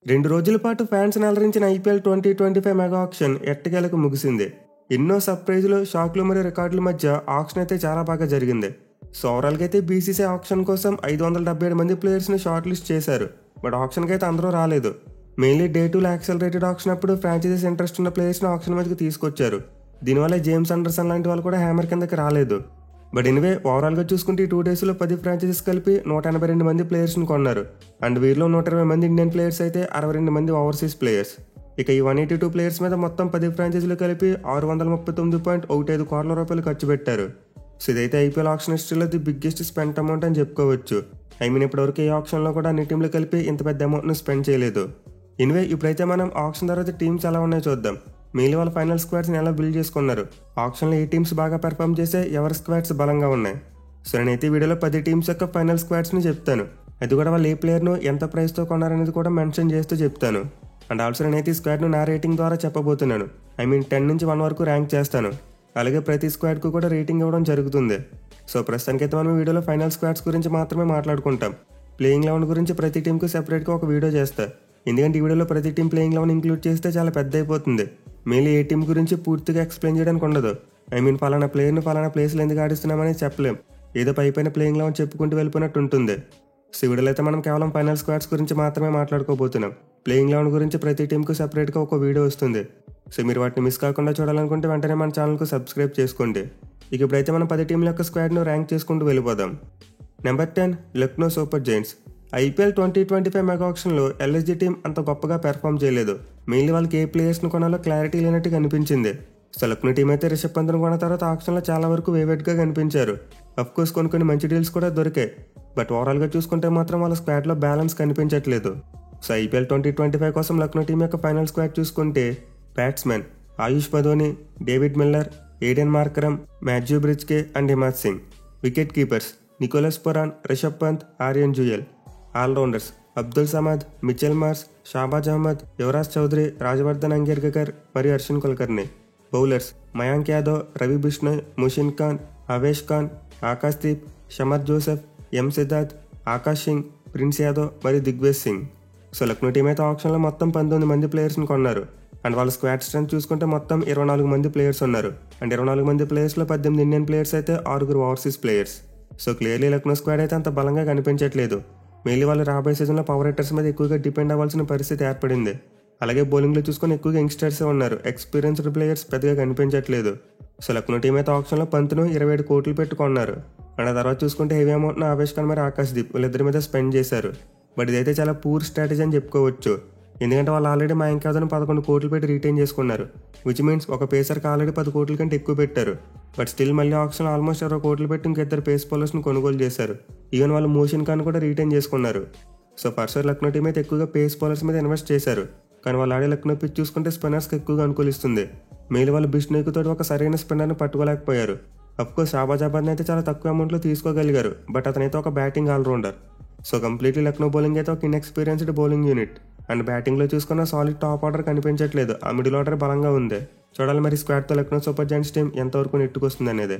2 రోజుల పాటు ఫ్యాన్స్ని అలరించిన IPL 2025 mega auction ఎట్టకేలకు ముగిసింది. ఎన్నో సర్ప్రైజులు, షాక్లు మరియు రికార్డుల మధ్య ఆక్షన్ అయితే చాలా బాగా జరిగింది. సో ఓవరాల్గా అయితే బీసీసీ ఆక్షన్ కోసం 577 మంది ప్లేయర్స్ని షార్ట్ లిస్ట్ చేశారు. బట్ ఆక్షన్కి అయితే అందరూ రాలేదు. మెయిన్లీ డే 2 యాక్సలరేటెడ్ ఆక్షన్ అప్పుడు ఫ్రాంచైజీస్ ఇంట్రెస్ట్ ఉన్న ప్లేయర్స్ని ఆక్షన్ మీదకి తీసుకొచ్చారు. దీనివల్ల జేమ్స్ అండర్సన్ లాంటి వాళ్ళు కూడా హ్యామర్ కిందకి రాలేదు. బట్ ఎనివే ఓవరాల్గా చూసుకుంటే ఈ 2 డేస్లో 10 ఫ్రాంచైజీస్ కలిపి 182 మంది ప్లేయర్స్ని కొన్నారు. అండ్ వీరిలో 120 మంది ఇండియన్ ప్లేయర్స్ అయితే 62 మంది ఓవర్సీస్ ప్లేయర్స్. ఇక ఈ 182 ప్లేయర్స్ మీద మొత్తం 10 ఫ్రాంచైజీలు కలిపి 639.15 కోట్ల రూపాయలు ఖర్చు పెట్టారు. సో ఇదైతే ఐపీఎల్ ఆక్షన్ హిస్టరీలో ది బిగ్గెస్ట్ స్పెండ్ అమౌంట్ అని చెప్పుకోవచ్చు. ఇప్పటివరకు ఈ ఆక్షన్లో కూడా అన్ని టీంలు కలిపి ఇంత పెద్ద అమౌంట్ను స్పెండ్ చేయలేదు. ఎనివే ఇప్పుడైతే మనం ఆక్షన్ తర్వాత టీమ్స్ ఎలా ఉన్నాయో చూద్దాం. మెయిన్ వాళ్ళ ఫైనల్ స్క్వాడ్స్ని ఎలా బిల్డ్ చేసుకున్నారు, ఆక్షన్లో ఏ టీమ్స్ బాగా పెర్ఫామ్ చేసే, ఎవరి స్క్వాడ్స్ బలంగా ఉన్నాయి. సో నేనైతే వీడియోలో 10 టీమ్స్ యొక్క ఫైనల్ స్క్వాడ్స్ని చెప్తాను. అది కూడా వాళ్ళు ఏ ప్లేయర్ను ఎంత ప్రైస్తో కొన్నారనేది కూడా మెన్షన్ చేస్తూ చెప్తాను. అండ్ ఆల్సో నేనైతే ఈ స్క్వాడ్ను నా రేటింగ్ ద్వారా చెప్పబోతున్నాను. 10 నుంచి 1 వరకు ర్యాంక్ చేస్తాను. అలాగే ప్రతి స్క్వాడ్కు కూడా రేటింగ్ ఇవ్వడం జరుగుతుంది. సో ప్రస్తుతానికైతే మనం వీడియోలో ఫైనల్ స్క్వాడ్స్ గురించి మాత్రమే మాట్లాడుకుంటాం. ప్లేయింగ్ 11 గురించి ప్రతి టీంకు సెపరేట్గా ఒక వీడియో చేస్తా. ఎందుకంటే ఈ వీడియోలో ప్రతి టీం ప్లేయింగ్ 11 ఇంక్లూడ్ చేస్తే చాలా పెద్ద అయిపోతుంది. మెయిన్లీ ఏ టీం గురించి పూర్తిగా ఎక్స్ప్లెయిన్ చేయడానికి ఉండదు. ఫలానా ప్లేయర్ని ఫలానా ప్లేస్లో ఎందుకు ఆడిస్తున్నామని చెప్పలేం. ఏదో పైపైన ప్లేయింగ్ 11 చెప్పుకుంటూ వెళ్ళిపోయినట్టు ఉంటుంది. సో వీడియోలో అయితే మనం కేవలం ఫైనల్ స్క్వాడ్స్ గురించి మాత్రమే మాట్లాడుకోబోతున్నాం. ప్లేయింగ్ 11 గురించి ప్రతి టీంకు సెపరేట్గా ఒక వీడియో వస్తుంది. సో మీరు వాటిని మిస్ కాకుండా చూడాలనుకుంటే వెంటనే మన ఛానల్కు సబ్స్క్రైబ్ చేసుకోండి. ఇక ఇప్పుడైతే మనం 10 టీంల యొక్క స్క్వాడ్ను ర్యాంక్ చేసుకుంటూ వెళ్ళిపోదాం. Number 10 Lucknow super giants. IPL 2025 mega ఆక్షన్లో ఎల్ఎస్జీ టీం అంత గొప్పగా పెర్ఫామ్ చేయలేదు. మెయిన్లీ వాళ్ళకి ఏ ప్లేయర్స్ని కొనాలో క్లారిటీ లేనట్టుగా కనిపించింది. సో లక్నో టీం అయితే రిషబ్ పంత్ను కొన్న తర్వాత ఆక్షన్లో చాలా వరకు వేవెట్గా కనిపించారు. అఫ్కోర్స్ కొన్ని మంచి డీల్స్ కూడా దొరికాయి. బట్ ఓవరాల్గా చూసుకుంటే మాత్రం వాళ్ళ స్క్వాడ్లో బ్యాలెన్స్ కనిపించట్లేదు. సో ఐపీఎల్ 2025 కోసం లక్నో టీం యొక్క ఫైనల్ స్క్వాడ్ చూసుకుంటే batsmen Ayush Badoni, David Miller, Aiden Markram, Matthew Breetzke and Himmat Singh. Wicket keepers Nicholas Pooran, Rishabh Pant, Aryan Juyal. Allrounders Abdul Samad, Mitchell Marsh, Shahbaz Ahmed, Yuvraj Chaudhary, Rajvardhan Hangargekar మరియు Arshin Kulkarni. Bowlers Mayank Yadav, Ravi Bishnoi, Mohsin Khan, Avesh Khan, Akash Deep, Shamar Joseph, M Siddharth, Akash Singh, Prince Yadav మరియు దిగ్వేజ్ సింగ్. సో లక్నో టీం అయితే ఆక్షన్లో మొత్తం 19 మంది ప్లేయర్స్ని కొన్నారు. అండ్ వాళ్ళ స్క్వాడ్ స్ట్రెంత్ చూసుకుంటే మొత్తం 24 మంది ప్లేయర్స్ ఉన్నారు. అండ్ 24 మంది ప్లేయర్స్లో 18 ఇండియన్ ప్లేయర్స్ అయితే 6 overseas players. So clearly Lucknow squad అయితే అంత బలంగా కనిపించట్లేదు. మెయిన్లీ వాళ్ళు రాబోయే సీజన్లో పవర్ హిట్టర్స్ మీద ఎక్కువగా డిపెండ్ అవ్వాల్సిన పరిస్థితి ఏర్పడింది. అలాగే బౌలింగ్లో చూసుకొని ఎక్కువగా యంగ్స్టర్సే ఉన్నారు. ఎక్స్పీరియన్స్డ్ ప్లేయర్స్ పెద్దగా కనిపించట్లేదు. సో లక్నో టీం అయితే ఆక్షన్లో పంత్ను 27 కోట్లు పెట్టుకున్నారు. అండ్ ఆ తర్వాత చూసుకుంటే హెవీ అమౌంట్ను అవేష్ ఖాన్ మరియు ఆకాశ్ దీప్ వీళ్ళిద్దరి మీద స్పెండ్ చేశారు. బట్ ఇదైతే చాలా పూర్ స్ట్రాటజీ అని చెప్పుకోవచ్చు. ఎందుకంటే వాళ్ళు ఆల్రెడీ మయాంక్ యాదవ్ను 11 కోట్లు పెట్టి రిటైన్ చేసుకున్నారు. విచ్ మీన్స్ ఒక పేసర్కి ఆల్రెడీ 10 కోట్ల కంటే ఎక్కువ పెట్టారు. బట్ స్టిల్ మళ్ళీ ఆప్షన్ ఆల్మోస్ట్ 20 కోట్లు పెట్టి ఇంకిద్దరు పేస్ బౌలర్స్ని కొనుగోలు చేశారు. ఈవెన్ వాళ్ళు మోషన్ ఖాన్ కూడా రిటైన్ చేసుకున్నారు. సో ఫస్ట్ లక్నో టీం అయితే ఎక్కువగా పేస్ బౌలర్స్ మీద ఇన్వెస్ట్ చేశారు. కానీ వాళ్ళు ఆడే లక్నో పిచ్ చూసుకుంటే స్పిన్నర్స్కి ఎక్కువగా అనుకూలిస్తుంది. మెయిన్ వాళ్ళు బిష్ణోయ్కి తోటి ఒక సరైన స్పిన్నర్ని పట్టుకోలేకపోయారు. అఫ్కోర్స్ షాబాజ్ అహ్మద్ని అయితే చాలా తక్కువ అమౌంట్లో తీసుకోగలిగారు. బట్ అతనైతే ఒక batting allrounder. So completely Lucknow bowling అయితే ఒక ఇన్ఎక్స్పీరియన్స్డ్ బౌలింగ్ యూనిట్. అండ్ బ్యాటింగ్లో చూసుకున్న సాలిడ్ టాప్ ఆర్డర్ కనిపించట్లేదు. ఆ మిడిల్ ఆర్డర్ బలంగా ఉంది. చూడాలి మరి స్క్వాడ్తో లక్నో సూపర్ జైంట్స్ టీం ఎంతవరకు నెట్టుకొస్తుంది అనేది.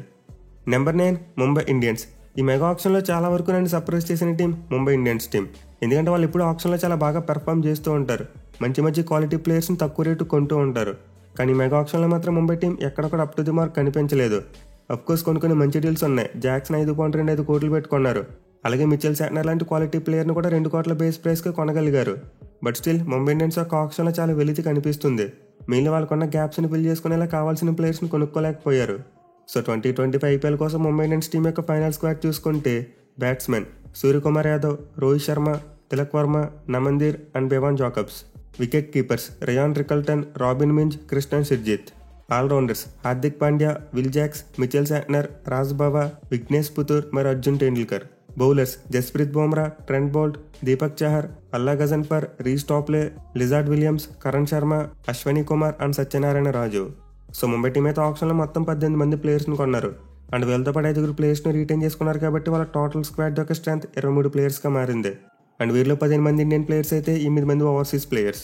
Number 9 Mumbai Indians. ఈ మెగా ఆక్షన్లో చాలా వరకు నన్ను సర్ప్రైజ్ చేసిన టీం ముంబై ఇండియన్స్ టీం. ఎందుకంటే వాళ్ళు ఇప్పుడు ఆక్షన్లో చాలా బాగా పెర్ఫామ్ చేస్తూ ఉంటారు. మంచి క్వాలిటీ ప్లేయర్స్ని తక్కువ రేటు కొంటూ ఉంటారు. కానీ మెగా ఆక్షన్లో మాత్రం ముంబై టీం ఎక్కడొక్కడ అప్ టు ది మార్క్ కనిపించలేదు. అఫ్కోర్స్ కొన్ని మంచి డీల్స్ ఉన్నాయి. జాక్సన్ 5.25 కోట్లు పెట్టుకున్నారు. అలాగే మిచెల్ శాంట్నర్ లాంటి క్వాలిటీ ప్లేయర్ని కూడా 2 కోట్ల బేస్ ప్రైస్కి కొనగలిగారు. బట్ స్టిల్ ముంబై ఇండియన్స్ యొక్క ఆక్షన్లో చాలా వెలితి కనిపిస్తుంది. మెయిన్లీ వాళ్ళకున్న గ్యాప్స్ని ఫిల్ చేసుకునేలా కావాల్సిన ప్లేయర్స్ని కొనుక్కోలేకపోయారు. సో 2025 ఐపీఎల్ కోసం ముంబై ఇండియన్స్ టీం యొక్క ఫైనల్ స్క్వాడ్ చూసుకుంటే batsmen Suryakumar Yadav, Rohit Sharma, Tilak Varma, Naman Dhir and Bevon Jacobs. Wicket keepers Ryan Rickelton, Robin Minz, Krishnan Shrijith. Allrounders Hardik Pandya, Will Jacks, Mitchell Santner, Raj Bawa, Vignesh Puthur మరియు Arjun Tendulkar. Bowlers Jasprit Bumrah, Trent Boult, Deepak Chahar, Allah Ghazanfar, Reece Topley, Lizaad Williams, Karan Sharma, Ashwani Kumar and Satyanarayana Raju. So Mumbai team అయితే ఆక్షన్లో మొత్తం 18 మంది ప్లేయర్స్ని కొన్నారు. అండ్ వీళ్ళతో పాటు 5 ప్లేయర్స్ని రిటైన్ చేసుకున్నారు. కాబట్టి వాళ్ళ టోటల్ స్క్వాడ్ యొక్క స్ట్రెంత్ 23 ప్లేయర్స్గా మారింది. అండ్ వీరిలో 15 మంది ఇండియన్ ప్లేయర్స్ అయితే 8 మంది overseas players.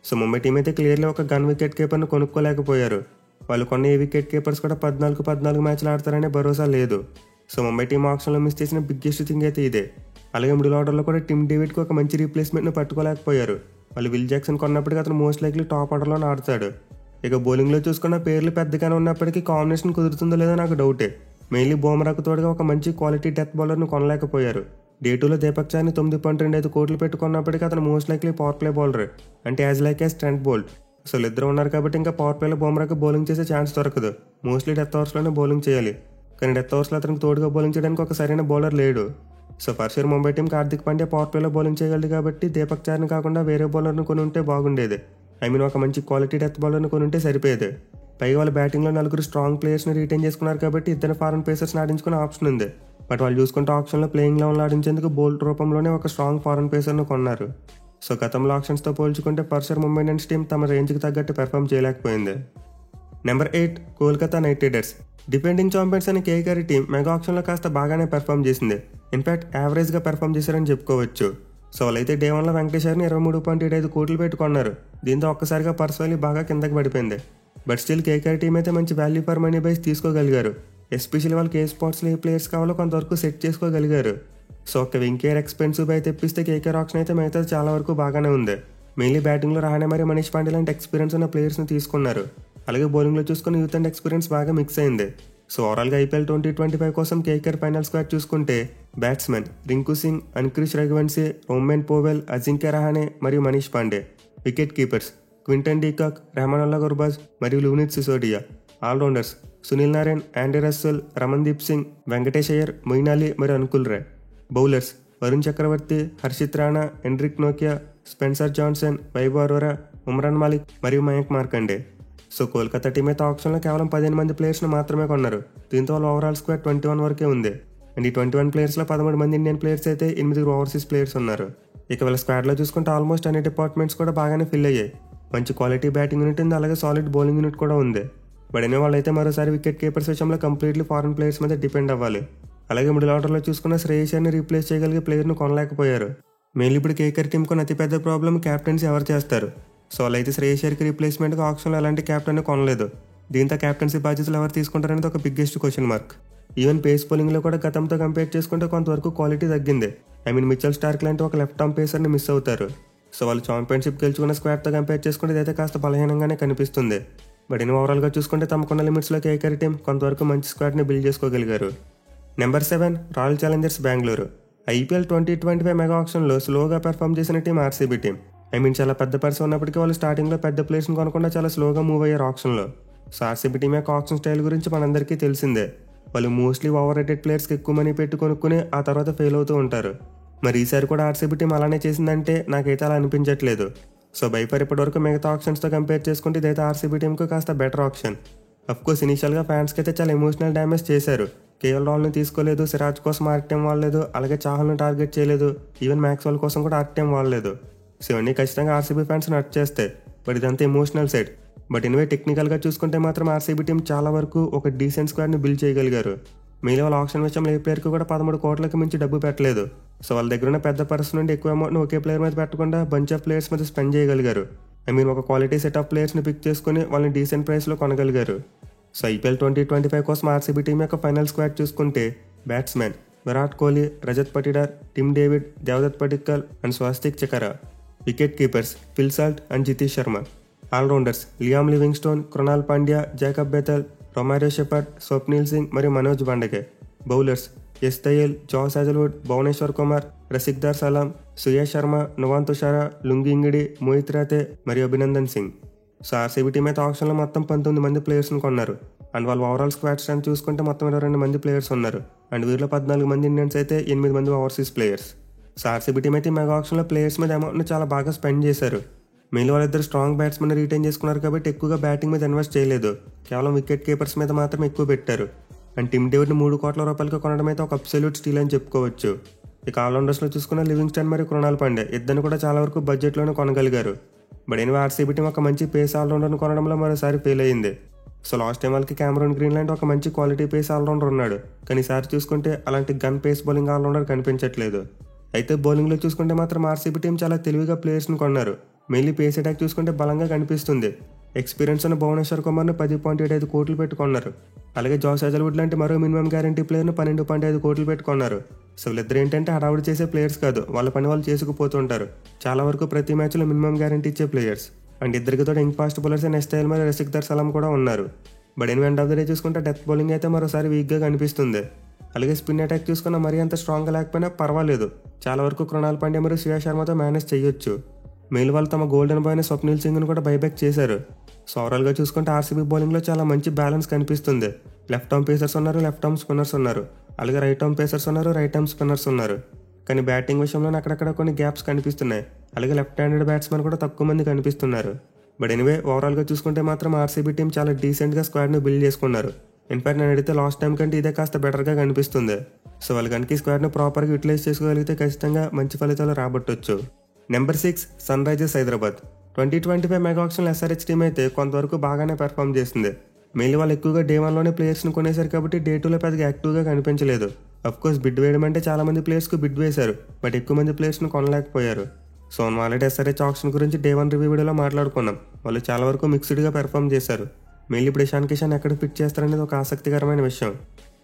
So Mumbai team అయితే క్లియర్లీ ఒక గన్ వికెట్ కీపర్ను కొనుక్కోలేకపోయారు. వాళ్ళు కొన్న ఏ వికెట్ కీపర్స్ కూడా 14 మ్యాచ్లు ఆడతారనే భరోసా లేదు. సో ముంబై టీం ఆక్షన్లో మిస్ చేసిన బిగ్గెస్ట్ థింగ్ అయితే ఇదే. అలాగే మిడిల్ ఆర్డర్లో కూడా టిమ్ డేవిడ్కి ఒక మంచి రీప్లేస్మెంట్ను పట్టుకోలేకపోయారు. వాళ్ళు విల్ జాక్సన్ కొన్నప్పటికీ అతను మోస్ట్ లైక్లీ టాప్ ఆర్డర్లోనే ఆడతాడు. ఇక బౌలింగ్లో చూసుకున్న పేర్లు పెద్దగానే ఉన్నప్పటికీ కాంబినేషన్ కుదురుతుందో లేదో నాకు డౌటే. మెయిన్లీ బూమ్రాకు తోడుగా ఒక మంచి క్వాలిటీ డెత్ బౌలర్ను కొనలేకపోయారు. డే2లో దీపక్ చార్ని 9.25 కోట్లు పెట్టుకున్నప్పటికీ అతను most likely power play bowler, అంటే as like as Trent Boult. అసలు ఇద్దరు ఉన్నారు కాబట్టి ఇంకా పవర్ ప్లేలో బూమ్రాకి బౌలింగ్ చేసే ఛాన్స్ దొరకదు. మోస్ట్లీ డెత్ ఓవర్స్లోనే బౌలింగ్ చేయాలి. కానీ డెత్ ఓవర్స్లో అతనికి తోడుగా బౌలింగ్ చేయడానికి ఒక సరైన బౌలర్ లేడు. So first year Mumbai team Hardik Pandya power ప్లేలో బౌలింగ్ చేయగలదు కాబట్టి దీపక్ చార్ని కాకుండా వేరే బౌలర్ను కొని ఉంటే బాగుండేది. ఒక మంచి క్వాలిటీ డెత్ బౌలర్ను కొని ఉంటే సరిపోయేది. పైగా వాళ్ళ బ్యాటింగ్లో 4 స్ట్రాంగ్ ప్లేయర్స్ని రిటైన్ చేసుకున్నారు కాబట్టి ఇద్దరు ఫారెన్ పేసర్స్ని ఆడించుకునే ఆప్షన్ ఉంది. బట్ వాళ్ళు చూసుకుంటే ఆప్షన్లో ప్లేయింగ్ లెవెన్లో ఆడించేందుకు బోల్ట్ రూపంలోనే ఒక స్ట్రాంగ్ ఫారెన్ పేసర్ను కొన్నారు. సో గతంలో ఆప్షన్స్తో పోల్చుకుంటే పర్సర్ ముంబై ఇండియన్స్ టీం తమ రేంజ్కి తగ్గట్టు పెర్ఫామ్ చేయలేకపోయింది. Number 8 Kolkata night riders. Defending champions అనే కేకేఆర్ టీం మెగా ఆప్షన్లో కాస్త బాగానే పెర్ఫామ్ చేసింది. ఇన్ఫాక్ట్ యావరేజ్గా పెర్ఫామ్ చేశారని చెప్పుకోవచ్చు. సో వాళ్ళైతే డే 1లో వెంకటేశ్వర్ని 23.75 కోట్లు పెట్టుకున్నారు. దీంతో ఒక్కసారిగా పర్స్ వాల్యూ బాగా కిందకి పడిపోయింది. బట్ స్టిల్ కేకేఆర్ టీం అయితే మంచి వాల్యూ ఫర్ మనీ బైస్ తీసుకోగలిగారు. ఎస్పెషల్లీ వాళ్ళకి ఏ స్పాట్స్లో ఏ ప్లేయర్స్ కావాలో కొంతవరకు సెట్ చేసుకోగలిగారు. సో ఒక వింకేర్ ఎక్స్పెన్సివ్ బై తెప్పిస్తే కేకేఆర్ ఆప్షన్ అయితే మిగతాది చాలా వరకు బాగానే ఉంది. మెయిన్లీ బ్యాటింగ్లో రహానే మరియు మనీష్ పాండే లాంటి ఎక్స్పీరియన్స్ ఉన్న ప్లేయర్స్ని తీసుకున్నారు. అలాగే బౌలింగ్లో చూసుకుని యూత్ అండ్ ఎక్స్పీరియన్స్ బాగా మిక్స్ అయింది. సో ఓవరాల్గా ఐపీఎల్ 2025 కోసం కేకేఆర్ ఫైనల్ స్క్వాడ్ చూసుకుంటే batsmen Rinku Singh, Angkrish Raghuvanshi, Rovman Powell, Ajinkya Rahane మరియు Manish Pandey. Wicket keepers Quinton de Kock, Rahmanullah Gurbaz మరియు Luvnith Sisodia. Allrounders Sunil Narine, Andre Russell, Ramandeep Singh, Venkatesh Iyer, Moeen Ali మరియు అనుకుల్ రే. బౌలర్స్ వరుణ్ చక్రవర్తి, హర్షిత్ రాణా, ఎండ్రిక్ నోకియా, స్పెన్సర్ జాన్సన్, వైభవ్ అరోరా, ఉమ్రాన్ మాలిక్ మరియు మయాంక్ మార్కండే. సో కోల్కతా టీం అయితే ఆప్షన్లో కేవలం 15 మంది ప్లేయర్స్ని మాత్రమే కొన్నారు. దీంతో వాళ్ళ ఓవరాల్ స్క్వాడ్ 21 వరకే ఉంది. అండ్ ఈ 21 ప్లేయర్స్లో 13 మంది ఇండియన్ ప్లేయర్స్ అయితే 8 ఓవర్సీస్ ప్లేయర్స్ ఉన్నారు. ఇక వీళ్ళ స్క్వాడ్లో చూసుకుంటే ఆల్మోస్ట్ అన్ని డిపార్ట్మెంట్స్ కూడా బాగానే ఫిల్ అయ్యాయి. మంచి క్వాలిటీ బ్యాటింగ్ యూనిట్ ఉంది, అలాగే సాలిడ్ బౌలింగ్ యూనిట్ కూడా ఉంది. బట్ వాళ్ళైతే మరోసారి వికెట్ కీపర్స్ విషయంలో కంప్లీట్లీ ఫారెన్ ప్లేయర్స్ మీద డిపెండ్ అవ్వాలి. అలాగే మిడిల్ ఆర్డర్లో చూసుకున్న శ్రేయస్ అయ్యర్ని రీప్లేస్ చేయగలిగే ప్లేయర్ను కొనలేకపోయారు. మెయిన్లీ ఇప్పుడు కేకేఆర్ టీం కొన్ని అతిపెద్ద ప్రాబ్లం క్యాప్టెన్సీ ఎవరు చేస్తారు. సో వాళ్ళైతే శ్రేయస్ అయ్యర్కి రీప్లేస్మెంట్గా ఆప్షన్లో ఎలాంటి క్యాప్టెన్ కొనలేదు. దీంతో క్యాప్టెన్సీ బాధ్యతలు ఎవరు తీసుకుంటారనేది ఒక biggest question mark. Even pace బౌలింగ్లో కూడా గతంతో కంపేర్ చేసుకుంటే కొంతవరకు క్వాలిటీ తగ్గింది. మిచెల్ స్టార్క్ లాంటి ఒక లెఫ్ట్ ఆర్మ్ పేసర్ని మిస్ అవుతారు. సో వాళ్ళు ఛాంపియన్షిప్ గెలుచుకున్న స్క్వాడ్తో కంపేర్ చేసుకుంటే ఇదైతే కాస్త బలహీనంగానే కనిపిస్తుంది. బట్ ఓవరాల్గా చూసుకుంటే తమకున్న లిమిట్స్లో కేకేఆర్ టీం కొంతవరకు మంచి స్క్వాడ్ని బిల్డ్ చేసుకోగలిగారు. Number 7 Royal Challengers Bengaluru. IPL 2025 mega ఆప్షన్లో స్లోగా పెర్ఫామ్ చేసిన టీం ఆర్సీబీ టీం. చాలా పెద్ద పర్స్ ఉన్నప్పటికీ వాళ్ళు స్టార్టింగ్లో పెద్ద ప్లేయర్స్ని కొనకుండా చాలా స్లోగా మూవ్ అయ్యారు ఆప్షన్లో. సో ఆర్సీబీ టీం యొక్క ఆప్షన్ స్టైల్ గురించి మనందరికీ తెలిసిందే. వాళ్ళు మోస్ట్లీ ఓవర్ రేటెడ్ ప్లేయర్స్కి ఎక్కువ మనీ పెట్టి కొనుక్కుని ఆ తర్వాత ఫెయిల్ అవుతూ ఉంటారు. మరి ఈసారి కూడా ఆర్సీబీ టీం అలానే చేసిందంటే నాకైతే అలా అనిపించట్లేదు. సో బైఫర్ ఇప్పటివరకు మిగతా ఆప్షన్స్తో కంపేర్ చేసుకుంటే ఇదైతే ఆర్సీబీ టీంకు కాస్త బెటర్ ఆప్షన్. అఫ్కోర్స్ ఇనిషియల్గా ఫ్యాన్స్కి అయితే చాలా ఎమోషనల్ డ్యామేజ్ చేశారు. కేఎల్ రాహుల్ని తీసుకోలేదు, సిరాజ్ కోసం ఆర్టీఎం వాడలేదు, అలాగే చాహల్ని టార్గెట్ చేయలేదు, ఈవెన్ మ్యాక్స్వెల్ కోసం కూడా ఆర్టీఎం వాడలేదు. సో ఇవన్నీ ఖచ్చితంగా ఆర్సీబీ ఫ్యాన్స్ నట్ చేస్తాయి. బట్ ఇదంతా ఎమోషనల్ సైడ్. బట్ టెక్నికల్గా చూసుకుంటే మాత్రం ఆర్సీబీ టీం చాలా వరకు ఒక డీసెంట్ స్క్వాడ్ని బిల్డ్ చేయగలిగారు. మిగిలిన వాళ్ళ ఆప్షన్ విషయంలో ఏ ప్లేయర్కి కూడా 13 కోట్లకు మించి డబ్బు పెట్టలేదు. సో వాళ్ళ దగ్గర ఉన్న పెద్ద పర్స్ నుండి ఎక్కువ అమౌంట్ని ఒకే ప్లేయర్ మీద పెట్టకుండా బంచ్ ఆఫ్ ప్లేయర్స్ మీద స్పెండ్ చేయగలిగారు. ఒక క్వాలిటీ సెట్ ఆఫ్ ప్లేయర్స్ని పిక్ చేసుకుని వాళ్ళని డీసెంట్ ప్రైస్లో కొనగలిగారు. సో ఐపీఎల్ 2025 కోసం ఆర్సీబీ టీం యొక్క ఫైనల్ స్క్వాడ్ చూసుకుంటే batsmen Virat Kohli, Rajat Patidar, Tim David, Devdutt Padikkal and Swastik Chikara. Wicket keepers Phil Salt and Jitesh Sharma. Allrounders Liam Livingstone, Krunal Pandya, Jacob Bethell, Romario Shepherd, Swapnil Singh మరియు మనోజ్ బండకే. బౌలర్స్ ఎస్ దయేల్, జాస్ హాజల్వుడ్, భువనేశ్వర్ కుమార్, రసిక్దార్ సలాం, సుయేష్ శర్మ, నువాన్ తుషారా, లుంగి ఇంగిడి, మోహిత్ రాతే మరియు Abhinandan Singh. So RCB team అయితే ఆప్షన్లో మొత్తం 19 మంది ప్లేయర్స్ని కొన్నారు. అండ్ వాళ్ళు ఓవరాల్ స్క్వాడ్ స్ట్రెంత్ చూసుకుంటే మొత్తం 22 మంది ప్లేయర్స్ ఉన్నారు. అండ్ వీరిలో 14 మంది ఇండియన్స్ అయితే 8 మంది overseas players. So RCB team అయితే మెగా ఆప్షన్లో ప్లేయర్స్ మీద అమౌంట్ని చాలా బాగా స్పెండ్ చేశారు. మిగిలిన వాళ్ళిద్దరు స్ట్రాంగ్ బ్యాట్స్మెన్ రిటైన్ చేసుకున్నారు కాబట్టి ఎక్కువగా బ్యాటింగ్ మీద ఇన్వెస్ట్ చేయలేదు. కేవలం వికెట్ కీపర్స్ మీద మాత్రమే ఎక్కువ పెట్టారు. అండ్ టిమ్ డేవిడ్ని 3 కోట్ల రూపాయలకి కొనడం అయితే ఒక అబ్సల్యూట్ స్టీల్ అని చెప్పుకోవచ్చు. ఇక ఆల్రౌండర్స్లో చూసుకున్న లివింగ్స్టన్ మరియు కృణాల్ పాండే ఇద్దరిని కూడా చాలా వరకు బడ్జెట్లోనే కొనగలిగారు. బట్ ఆర్సీబీ టీం ఒక మంచి పేస్ ఆల్రౌండర్ని కొనడంలో మరోసారి ఫెయిల్ అయింది. సో లాస్ట్ టైం వాళ్ళకి క్యామరూన్ గ్రీన్ లాంటి ఒక మంచి క్వాలిటీ పేస్ ఆల్రౌండర్ ఉన్నాడు. కానీ ఈసారి చూసుకుంటే అలాంటి గన్ పేస్ బౌలింగ్ ఆల్రౌండర్ కనిపించట్లేదు. అయితే బౌలింగ్లో చూసుకుంటే మాత్రం ఆర్సీబీ టీం చాలా తెలివిగా ప్లేయర్స్ని కొన్నారు. మెయిన్లీ పేస్ అటాక్ చూసుకుంటే బలంగా కనిపిస్తుంది. ఎక్స్పీరియన్స్ ఉన్న భువనేశ్వర్ కుమార్ను 10.75 కోట్లు పెట్టుకున్నారు. అలాగే జాస్ హేజల్వుడ్ లాంటి మరో మినిమం గ్యారంటీ ప్లేయర్ను 12.5 కోట్లు పెట్టుకున్నారు. సో వీళ్ళిద్దరు ఏంటంటే హడావుడి చేసే ప్లేయర్స్ కాదు, వాళ్ళ పని వాళ్ళు చేసుకుపోతుంటారు. చాలా వరకు ప్రతి మ్యాచ్లో మినిమం గ్యారంటీ ఇచ్చే ప్లేయర్స్. అండ్ ఇద్దరికి తోడు యంగ్ ఫాస్ట్ బౌలర్స్ అయిన ఎస్టైల్ మరియు రసిక్దర్ సలాం కూడా ఉన్నారు. But anyway end of the day చూసుకుంటే డెత్ బౌలింగ్ అయితే మరోసారి వీక్గా కనిపిస్తుంది. అలాగే స్పిన్ అటాక్ చూసుకున్న మరీ అంత స్ట్రాంగ్గా లేకపోయినా పర్వాలేదు, చాలా వరకు కృణాల్ పాండ్యా మరియు శ్రేయస్ శర్మతో మేనేజ్ చేయొచ్చు. మెయిల్ వాళ్ళు తమ గోల్డెన్ బాయ్ అయిన స్వప్నిల్ సింగ్ను కూడా బైబ్యాక్ చేశారు. సో ఓవరాల్గా చూసుకుంటే ఆర్సీబీ బౌలింగ్లో చాలా మంచి బ్యాలెన్స్ కనిపిస్తుంది. లెఫ్ట్ ఆర్మ్ పేసర్స్ ఉన్నారు, లెఫ్ట్ ఆర్మ్ స్పిన్నర్స్ ఉన్నారు. అలాగే రైట్ ఆర్మ్ పేసర్స్ ఉన్నారు, రైట్ ఆర్మ్ స్పిన్నర్స్ ఉన్నారు. కానీ బ్యాటింగ్ విషయంలోనే అక్కడక్కడ కొన్ని గ్యాప్స్ కనిపిస్తున్నాయి. అలాగే లెఫ్ట్ హ్యాండెడ్ బ్యాట్స్మెన్ కూడా తక్కువ మంది కనిపిస్తున్నారు. బట్ ఎనివే ఓవరాల్గా చూసుకుంటే మాత్రం ఆర్సీబీ టీం చాలా డీసెంట్గా స్క్వాడ్ను బిల్డ్ చేసుకున్నారు. ఇన్ఫాక్ట్ నేను అడిగితే లాస్ట్ టైం కంటే ఇదే కాస్త బెటర్గా కనిపిస్తుంది. సో వాళ్ళు కనుక ఈ స్క్వాడ్ను ప్రాపర్గా యూటిలైజ్ చేసుకోగలిగితే ఖచ్చితంగా మంచి ఫలితాలు రాబట్టొచ్చు. Number 6 Sunrisers Hyderabad. 2025 mega ఆక్షన్లో ఎస్ఆర్హెచ్ టీం అయితే కొంతవరకు బాగానే పెర్ఫామ్ చేసింది. మెయిన్ వాళ్ళు ఎక్కువగా డే 1లోనే ప్లేయర్స్ని కొనేశారు కాబట్టి డే 2లో పెద్దగా యాక్టివ్గా కనిపించలేదు. అఫ్కోర్స్ బిడ్ వేయడం అంటే చాలా మంది ప్లేయర్స్కు బిడ్ వేశారు, బట్ ఎక్కువ మంది ప్లేయర్స్ని కొనలేకపోయారు. సో ఆల్రెడీ ఎస్ఆర్హెచ్ ఆక్షన్ గురించి డే 1 రివ్యూ వీడియోలో మాట్లాడుకున్నాం. వాళ్ళు చాలా వరకు మిక్స్డ్గా పెర్ఫామ్ చేశారు. మెయిన్లీ ఇప్పుడు ఇషాన్ కిషన్ ఎక్కడ ఫిట్ చేస్తారనేది ఒక ఆసక్తికరమైన విషయం.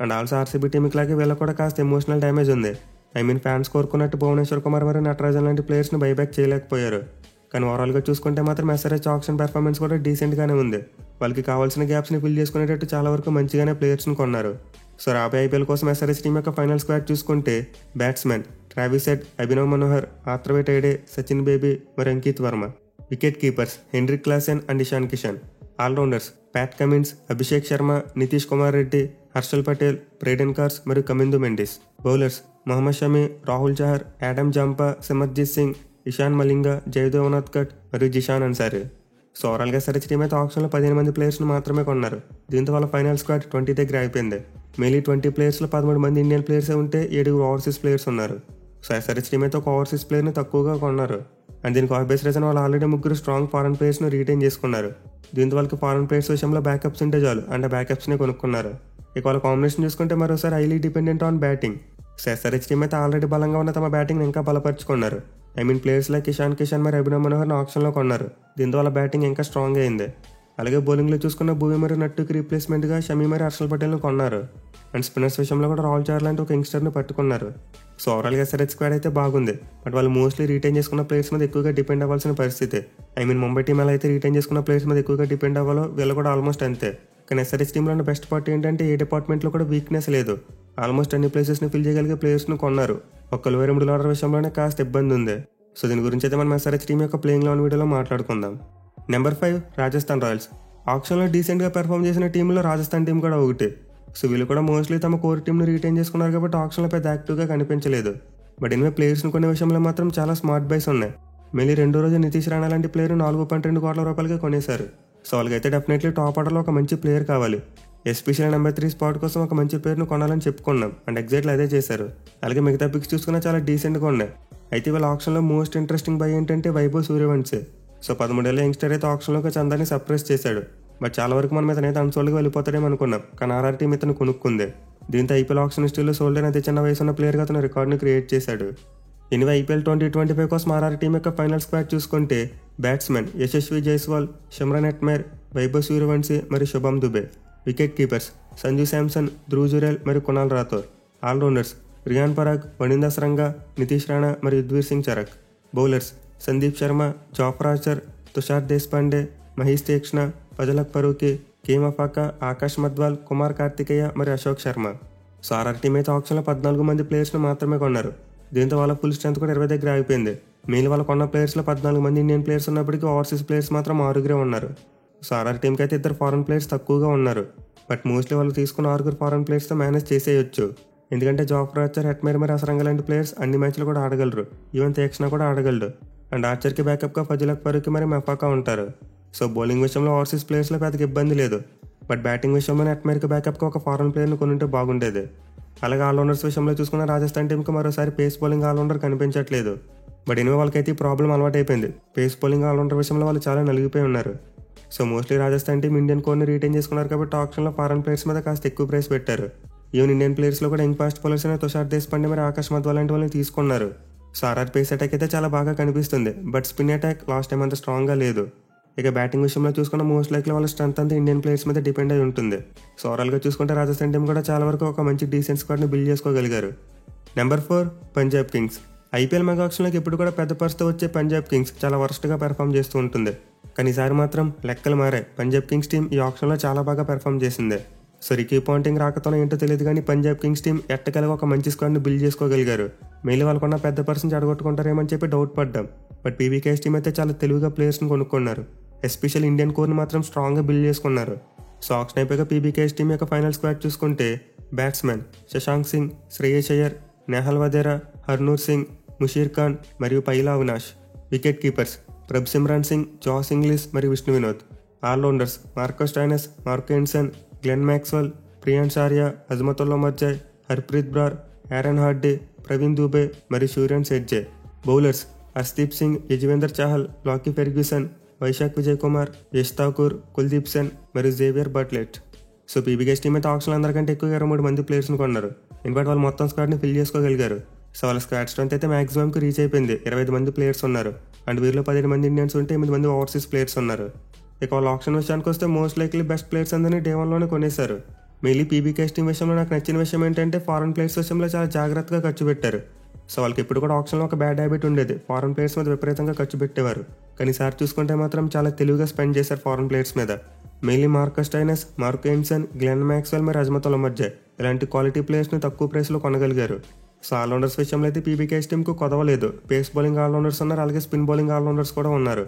అండ్ ఆల్సో ఆర్సీబీ టీంకి లాగే వీళ్ళకి కూడా కాస్త ఎమోషనల్ డ్యామేజ్ ఉంది. ఫ్యాన్స్ కోరుకున్నట్టు భువనేశ్వర్ కుమార్ మరియు నటరాజన్ లాంటి ప్లేయర్స్ని బైబ్యాక్ చేయలేకపోయారు. కానీ ఓవరాల్గా చూసుకుంటే మాత్రం ఎస్ఆర్హెచ్ ఆక్షన్ పెర్ఫార్మెన్స్ కూడా డీసెంట్గానే ఉంది. వాళ్ళకి కావాల్సిన గ్యాప్స్ని ఫిల్ చేసుకునేటట్టు చాలా వరకు మంచిగానే ప్లేయర్స్ని కొన్నారు. సో రాబోయే ఐపీఎల్ కోసం ఎస్ఆర్హెచ్ టీం యొక్క ఫైనల్ స్క్వాడ్ చూసుకుంటే batsmen Travis Head, Abhinav Manohar, Atharva Taide, Sachin Baby మరియు Aniket Verma. Wicket keepers Heinrich Klaasen and Ishan Kishan. Allrounders Pat Cummins, Abhishek Sharma, Nitish Kumar Reddy, Harshal Patel, Brydon Carse మరియు Kamindu Mendis. Bowlers Mohammed Shami, Rahul Chahar, Adam Zampa, Simarjeet Singh, Eshan Malinga, Jaydev Unadkat మరియు జిషాన్ అన్సారీ. సో ఓవరాల్గా ఎస్ఆర్హెచ్ టీం అయితే ఆప్షన్లో 15 మంది ప్లేయర్స్ని మాత్రమే కొన్నారు. దీంతో వాళ్ళ ఫైనల్ స్క్వాడ్ 20 దగ్గర అయిపోయింది. మెయిన్లీ 20 ప్లేయర్స్లో 13 మంది ఇండియన్ ప్లేయర్సే ఉంటే 7 ఓవర్సీస్ ప్లేయర్స్ ఉన్నారు. సో ఎస్ఆర్హెచ్ టీం అయితే ఒక ఓవర్సీస్ ప్లేయర్ని తక్కువగా కొన్నారు. అండ్ దీనికి ఆబ్వియస్ రీజన్ వాళ్ళు ఆల్రెడీ 3 స్ట్రాంగ్ ఫారెన్ ప్లేయర్స్ను రీటైన్ చేసుకున్నారు. దీంతో వాళ్ళకి ఫారెన్ ప్లేయర్స్ విషయంలో బ్యాకప్స్ ఉంటే చాలు, అంటే బ్యాకప్స్ని కొనుక్కున్నారు. ఇక వాళ్ళ కాంబినేషన్ చూసుకుంటే మరోసారి highly dependent on batting. So SRH team అయితే ఆల్రెడీ బలంగా ఉన్న తమ బ్యాటింగ్ని ఇంకా బలపరుచుకున్నారు. ప్లేయర్స్ లైక్ ఇషాన్ కిషన్ మరియు అభినవ్ మనోహర్ని ఆప్షన్లో కొన్నారు. దీంతో వాళ్ళ బ్యాటింగ్ ఇంకా స్ట్రాంగ్ అయింది. అలాగే బౌలింగ్లో చూసుకున్న భూమి మరియు నట్టుకి రీప్లేస్మెంట్గా షమి మరియు హర్షల్ పటేల్ను కొన్నారు. అండ్ స్పిన్నర్స్ విషయంలో కూడా రాహుల్ చహర్ లాంటి ఒక యంగ్స్టర్ని పట్టుకున్నారు. సో ఓవరాల్గా ఎస్ఆర్హెచ్ స్క్వాడ్ అయితే బాగుంది. బట్ వాళ్ళు మోస్ట్లీ రీటైన్ చేసుకున్న ప్లేయర్స్ మీద ఎక్కువగా డిపెండ్ అవ్వాల్సిన పరిస్థితి. ముంబై టీం ఎలా అయితే రీటైన్ చేసుకున్న ప్లేయర్స్ మీద ఎక్కువగా డిపెండ్ అవ్వాలో వీళ్ళు కూడా ఆల్మోస్ట్ అంతే. కానీ ఎస్ఆర్హెచ్ టీంలో ఉన్న బెస్ట్ పార్ట్ ఏంటంటే ఏ డిపార్ట్మెంట్లో కూడా వీక్నెస్ లేదు. ఆల్మోస్ట్ అన్ని ప్లేసెస్ని ఫిల్ చేయగలిగే ప్లేయర్స్ను కొన్నారు. ఒక్కరు వేరే మిడిల్ ఆర్డర్ విషయంలోనే కాస్త ఇబ్బంది ఉంది. సో దీని గురించి అయితే మనం ఎస్ఆర్హెచ్ టీం యొక్క ప్లేయింగ్ లెవెన్ వీడియోలో మాట్లాడుకుందాం. Number 5 Rajasthan Royals. ఆప్షన్లో డీసెంట్గా పెర్ఫామ్ చేసిన టీంలో రాజస్థాన్ టీం కూడా ఒకటి. సో వీళ్ళు కూడా మోస్ట్లీ తమ కోర్ టీంని రీటైన్ చేసుకున్నారు కాబట్టి ఆప్షన్లో పెద్ద యాక్టివ్గా కనిపించలేదు. బట్ ఎనివే ప్లేయర్స్ని కొనే విషయంలో మాత్రం చాలా స్మార్ట్ బైస్ ఉన్నాయి. మళ్ళీ రెండో రోజు నితీష్ రాణా లాంటి ప్లేయర్ 4.2 కోట్ల రూపాయలకి కొనేశారు. సో వాళ్ళకైతే డెఫినెట్లీ టాప్ ఆర్డర్లో ఒక మంచి ప్లేయర్ కావాలి. ఎస్పెషల్లీ నెంబర్ 3 స్పాట్ కోసం ఒక మంచి ప్లేయర్ను కొనాలని చెప్పుకున్నాం. అండ్ ఎగ్జాక్ట్లీ అదే చేశారు. అలాగే మిగతా పిక్స్ చూసుకున్నా చాలా డీసెంట్గా ఉన్నాయి. అయితే వాళ్ళ ఆప్షన్లో మోస్ట్ ఇంట్రెస్టింగ్ బై ఏంటంటే వైభవ్ సూర్యవంశీ. సో 13 ఏళ్ళ యంగ్స్టర్ అయితే ఆప్షన్లోకి వచ్చి అందరినీ సర్ప్రైజ్ చేశాడు. బట్ చాలా వరకు మనం ఇతనైతే అన్సోల్డ్గా వెళ్ళిపోతాడేమో అనుకున్నాం. కానీ ఆర్ఆర్ టీం ఇతను కొనుక్కుంది. దీంతో ఐపీఎల్ ఆప్షన్ హిస్టరీలో సోల్డ్ అయిన అతి చిన్న వయసున్న ప్లేయర్గా అతను రికార్డుని క్రియేట్ చేశాడు. ఎనివే ఐపీఎల్ 2025 కోసం ఆర్ఆర్ టీం యొక్క ఫైనల్ స్క్వాడ్ చూసుకుంటే batsmen Yashasvi Jaiswal, Shimron Hetmyer, Vaibhav Suryavanshi మరియు శుభం దుబే. వికెట్ కీపర్స్ సంజు శాంసన్, ధ్రువ్ జురేల్ మరియు కునాల్ రాథోర్. ఆల్రౌండర్స్ రియాన్ పరాగ్, వనిందా సరంగా, నితీష్ రాణా మరియు Yudhvir Singh Charak. Bowlers Sandeep Sharma, Jofra Archer, Tushar Deshpande, Maheesh Theekshana, Fazalhaq Farooqi, Kwena Maphaka, Akash Madhwal, Kumar Kartikeya మరియు Ashok Sharma. So RR team అయితే ఆప్షన్లో 14 మంది ప్లేయర్స్ను మాత్రమే కొన్నారు. దీంతో వాళ్ళ ఫుల్ స్ట్రెంత్ కూడా 20 దగ్గర అయిపోయింది. మెయిన్ వాళ్ళ కొన్న ప్లేయర్స్లో 14 మంది ఇండియన్ ప్లేయర్స్ ఉన్నప్పటికీ ఓవర్సీస్ ప్లేయర్స్ మాత్రం 6 ఉన్నారు. సో ఆర్ఆర్ టీంకి అయితే 2 ఫారెన్ ప్లేయర్స్ తక్కువగా ఉన్నారు. బట్ మోస్ట్లీ వాళ్ళు తీసుకున్న 6 ఫారెన్ ప్లేయర్స్తో మేనేజ్ చేసేయచ్చు. ఎందుకంటే జాఫర్ ఆర్చర్, ఎట్మైర్ మరియు అసరంగా లాంటి ప్లేయర్స్ అన్ని మ్యాచ్లు కూడా ఆడగలరు. ఈవెన్ తీక్షణ కూడా ఆడగలడు. అండ్ ఆర్చర్కి బ్యాకప్గా ఫజలక్ ఫరూకి మరియు మెఫాకా ఉంటారు. సో బౌలింగ్ విషయంలో ఓవర్సీస్ ప్లేయర్స్లో పెద్దగా ఇబ్బంది లేదు. బట్ బ్యాటింగ్ విషయంలో ఎట్మైర్కి బ్యాకప్గా ఒక ఫారెన్ ప్లేయర్ని కొనుంటే బాగుండేది. అలాగే ఆల్రౌండర్స్ విషయంలో చూసుకున్న రాజస్థాన్ టీంకి మరోసారి పేస్ బౌలింగ్ ఆల్రౌండర్ కనిపించట్లేదు. బట్ ఎనివే వాళ్ళకైతే ఈ ప్రాబ్లం అలవాటు అయిపోయింది. పేస్ బౌలింగ్ ఆల్రౌండర్ విషయంలో వాళ్ళు చాలా నలిగిపోయి ఉన్నారు. So mostly Rajasthan team Indian కోర్ని రీటైన్ చేసుకున్నారు కాబట్టి ఆప్షన్లో ఫారెన్ ప్లేయర్స్ మీద కాస్త ఎక్కువ ప్రైస్ పెట్టారు. ఈవెన్ ఇండియన్ ప్లేయర్స్లో కూడా యంగ్ ఫాస్ట్ బౌలర్స్ అయిన తుషార్ దేశ్పాండే మరియు ఆకాష్ మద్వాల్ లాంటి వాళ్ళని తీసుకున్నారు. సో ఆర్ఆర్ పేస్ అటాక్ అయితే చాలా బాగా కనిపిస్తుంది. But spin attack last time అంత స్ట్రాంగ్గా లేదు. ఇక బ్యాటింగ్ విషయంలో చూసుకున్న మోస్ట్ లైక్లీ వాళ్ళ స్ట్రెంత్ అంతా ఇండియన్ ప్లేయర్స్ మీద డిపెండ్ అయి ఉంటుంది. సో ఓవరాల్గా చూసుకుంటే రాజస్థాన్ టీం కూడా చాలా వరకు ఒక మంచి డీసెంట్ స్క్వాడ్ని బిల్డ్ చేసుకోగలిగారు. Number 4 Punjab Kings. IPL mega ఆక్షన్లోకి ఎప్పుడు కూడా పెద్ద పర్స్తో వచ్చే పంజాబ్ కింగ్స్ చాలా వరస్ట్గా పెర్ఫామ్ చేస్తూ ఉంటుంది. కానీ ఈసారి మాత్రం లెక్కలు మారాయి. పంజాబ్ కింగ్స్ టీం ఈ ఆక్షన్లో చాలా బాగా పెర్ఫామ్ చేసింది. సో రికీ పాంటింగ్ రాకతోనే ఏంటో తెలియదు కానీ పంజాబ్ కింగ్స్ టీం ఎట్టకెలగా ఒక మంచి స్క్వాడ్ని బిల్డ్ చేసుకోగలిగారు. మెయిన్ వాళ్ళకున్న పెద్ద పర్సన్ చెడగొట్టుకుంటారేమని చెప్పి డౌట్ పడ్డాం. బట్ పీవీకేఎస్ టీం అయితే చాలా తెలివిగా ప్లేయర్స్ని కొనుక్కున్నారు. ఎస్పెషల్ ఇండియన్ కోర్ని మాత్రం స్ట్రాంగ్గా బిల్డ్ చేసుకున్నారు. సో ఆక్షన్ అయిపోయాక పీబీకేఎస్ టీం యొక్క ఫైనల్ స్క్వాడ్ చూసుకుంటే బ్యాట్స్మెన్ శశాంక్ సింగ్, శ్రేయస్ అయ్యర్, నెహల్ వదేరా, హర్నూర్ సింగ్, ముషీర్ ఖాన్ మరియు Pyla Avinash. Wicket keepers Prabhsimran Singh, Josh Inglis మరియు Vishnu Vinod. Allrounders Marcus Stoinis, Marco Jansen, Glenn Maxwell, Priyansh Arya, Azmatullah Omarzai, Harpreet Brar, Aaron Hardie, Praveen Dubey మరియు Suryansh Shedge. Bowlers Arshdeep Singh, Yuzvendra Chahal, Lockie Ferguson, Vyshak Vijay Kumar, Yash Thakur, Kuldeep సెన్ మరియు జేవియర్ బట్లెట్. సో పీబీకేఎస్ టీం అయితే ఆక్షన్ అందరికంటే ఎక్కువ 23 మంది ప్లేయర్స్ని కొన్నారు. ఇన్ఫాక్ట్ వాళ్ళు మొత్తం స్క్వాడ్ని ఫిల్ చేసుకోగలిగారు. సో వాళ్ళ స్క్వాడ్ స్ట్రెంత్ అయితే మాక్సిమంకి రీచ్ అయిపోయింది. 25 మంది ప్లేయర్స్ ఉన్నారు. అండ్ వీరిలో 15 మంది ఇండియన్స్ ఉంటే 8 మంది ఓవర్సీస్ ప్లేయర్స్ ఉన్నారు. ఇక వాళ్ళ ఆప్షన్ విషయానికి వస్తే మోస్ట్ లైక్లీ బెస్ట్ ప్లేయర్స్ అందరినీ డే 1లోనే కొనేశారు. మెయిన్లీ పీబీకేఎస్ టీం విషయంలో నాకు నచ్చిన విషయం ఏంటంటే ఫారెన్ ప్లేయర్స్ విషయంలో చాలా జాగ్రత్తగా ఖర్చు పెట్టారు. సో వాళ్ళకి ఎప్పుడు కూడా ఆప్షన్లో ఒక బ్యాడ్ హ్యాబిట్ ఉండేది, ఫారెన్ ప్లేయర్స్ మీద విపరీతంగా ఖర్చు పెట్టేవారు. కానీ ఈసారి చూసుకుంటే మాత్రం చాలా తెలివిగా స్పెండ్ చేశారు ఫారెన్ ప్లేయర్స్ మీద. Mainly Marcus Stoinis, Marco Jansen, Glenn Maxwell మరియు అజ్మతుల్లా మర్జాయ్ ఇలాంటి క్వాలిటీ ప్లేయర్స్ని తక్కువ ప్రైస్లో కొనగలిగారు. సో ఆల్రౌండర్స్ విషయంలో అయితే పీబీకేఎస్ టీంకు కొదవలేదు. పేస్ బౌలింగ్ ఆల్రౌండర్స్ ఉన్నారు, అలాగే స్పిన్ బౌలింగ్ ఆల్రౌండర్స్ కూడా ఉన్నారు.